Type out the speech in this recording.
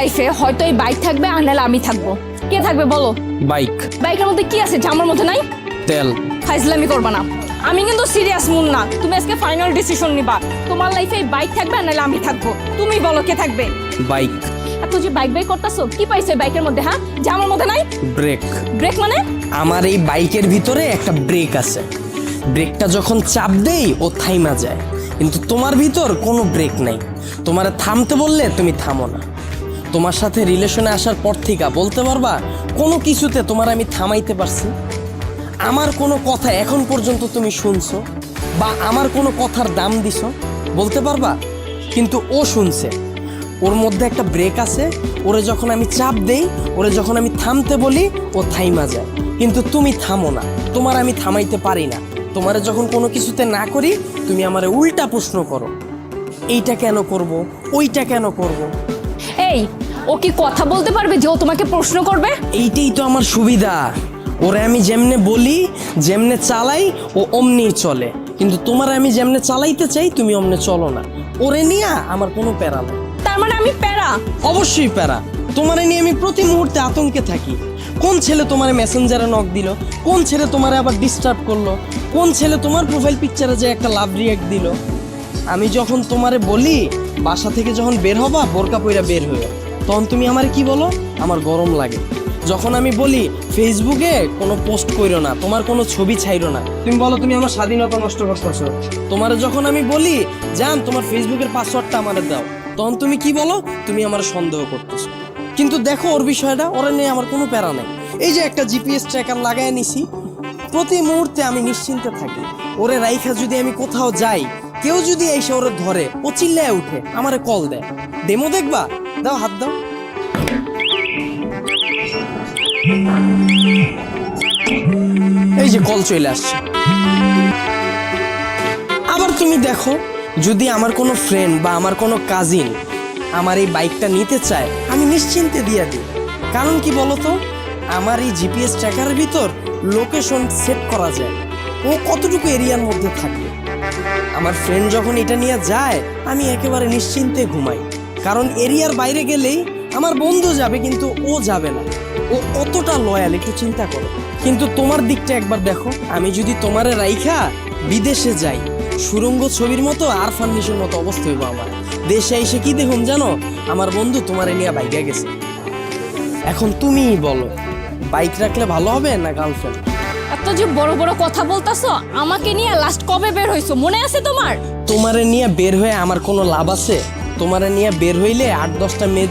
লাইফে হয়তো এই বাইক থাকবে আর নাহলে আমি থাকবো। কে থাকবে বলো? বাইক। বাইকের মধ্যে কি আছে যে আমার মধ্যে নাই? তেল। ফাইজলামি করবা না, আমি কিন্তু সিরিয়াস মুন না। তুমি আজকে ফাইনাল ডিসিশন নিবা, তোমার লাইফে এই বাইক থাকবে আর নাহলে আমি থাকবো। তুমি বলো কে থাকবে? বাইক। এত যে বাইক বাইক করতেছো, কি পাইছো বাইকের মধ্যে? হ্যাঁ, যে আমার মধ্যে নাই? ব্রেক। ব্রেক মানে? আমার এই বাইকের ভিতরে একটা ব্রেক আছে, ব্রেকটা যখন চাপ দেই ও থাইমা যায়, কিন্তু তোমার ভিতর কোনো ব্রেক নাই। তোমার থামতে বললে তুমি থামো না। তোমার সাথে রিলেশনে আসার পর থেকে বলতে পারবা কোনো কিছুতে তোমার আমি থামাইতে পারছি? আমার কোনো কথা এখন পর্যন্ত তুমি শুনছো বা আমার কোনো কথার দাম দিছো বলতে পারবা? কিন্তু ও শুনছে, ওর মধ্যে একটা ব্রেক আছে। ওরে যখন আমি চাপ দেই, ওরে যখন আমি থামতে বলি, ও থাইমা যায়। কিন্তু তুমি থামো না, তোমার আমি থামাইতে পারি না। তোমারে যখন কোনো কিছুতে না করি, তুমি আমারে উল্টা প্রশ্ন করো, এইটা কেন করব, ওইটা কেন করব। এই, ও কি কথা বলতে পারবে যে ও তোমাকে প্রশ্ন করবে? এইটাই তো আমার সুবিধা। ওরে আমি যেমনে বলি, যেমনে চালাই, ও অমনি চলে। কিন্তু তোমার আমি যেমনে চালাইতে চাই, তুমি অমনে চলো না। ওরে নিয়ে আমার কোনো প্যারা নেই। তার মানে আমি প্যারা? অবশ্যই প্যারা। তোমারে নিয়ে আমি প্রতি মুহূর্তে আতঙ্কে থাকি। কোন ছেলে তোমারে মেসেঞ্জারে নক দিল, কোন ছেলে তোমারে আবার ডিস্টার্ব করলো, কোন ছেলে তোমার প্রোফাইল পিকচারে যে একটা লাভ রিয়াক্ট দিল। আমি যখন তোমারে বলি বাসা থেকে যখন বের হবা বোরকা পইরা বের হয়ে, তখন তুমি আমারে কি বলো? আমার গরম লাগে। যখন আমি বলি ফেসবুকে কোনো পোস্ট কইরো না, তোমার কোনো ছবি ছাইরো না, তুমি বলো তুমি আমার স্বাধীনতা নষ্ট করতেছো। তোমার যখন আমি বলি জান তোমার ফেসবুকের পাসওয়ার্ডটা আমারে দাও, তখন তুমি কি বলো? তুমি আমার সন্দেহ করতেছো। কিন্তু দেখো ওর বিষয়টা, ওরা নিয়ে আমার কোনো প্যারা নেই। এই যে একটা জিপিএস ট্র্যাকার লাগায় নিছি, প্রতি মুহূর্তে আমি নিশ্চিন্তে থাকি। ওরে রাইখা যদি আমি কোথাও যাই, কেউ যদি এসে ওরে ধরে, ও চিল্লায় উঠে আমারে কল দেয়, ডেমো দেখবা? দাও হাত দাও। এই যে কল চলে আসছে। আবার তুমি দেখো, যদি আমার কোনো ফ্রেন্ড বা আমার কোনো কাজিন আমার এই বাইকটা নিতে চায়, আমি নিশ্চিন্তে দিয়ে দিই। কারণ কি বলতো, আমার এই জিপিএস ট্র্যাকারের ভিতর লোকেশন সেট করা যায়, ও কতটুকু এরিয়ার মধ্যে থাকে। আমার ফ্রেন্ড যখন এটা নিয়ে যায়, আমি একেবারে নিশ্চিন্তে ঘুমাই। কারণ এরিয়ার বাইরে গেলেই আমার বন্ধু যাবে, কিন্তু ও যাবে না। ও কতটা লয়াল একটু চিন্তা করো। কিন্তু তোমার দিকটা একবার দেখো, আমি যদি তোমারে রাইখা বিদেশে যাই, সুরঙ্গ ছবির মতো আর ফার্নিশের মতো অবস্থা হইব আমার। দেশে এসে কি দেখুন জানো? আমার বন্ধু তোমারে নিয়ে বাইকে গেছে। এখন তুমিই বলো, বাইক রাখলে ভালো হবে না গার্লফ্রেন্ড? এত যে বড় বড় কথা বলতাছো, আমাকে নিয়ে লাস্ট কবে বের হইছো মনে আছে তোমার? তোমারে নিয়ে বের হয়ে আমার কোনো লাভ আছে? তোমারে নিয়ে বের হইলে 8-10টা মেয়ে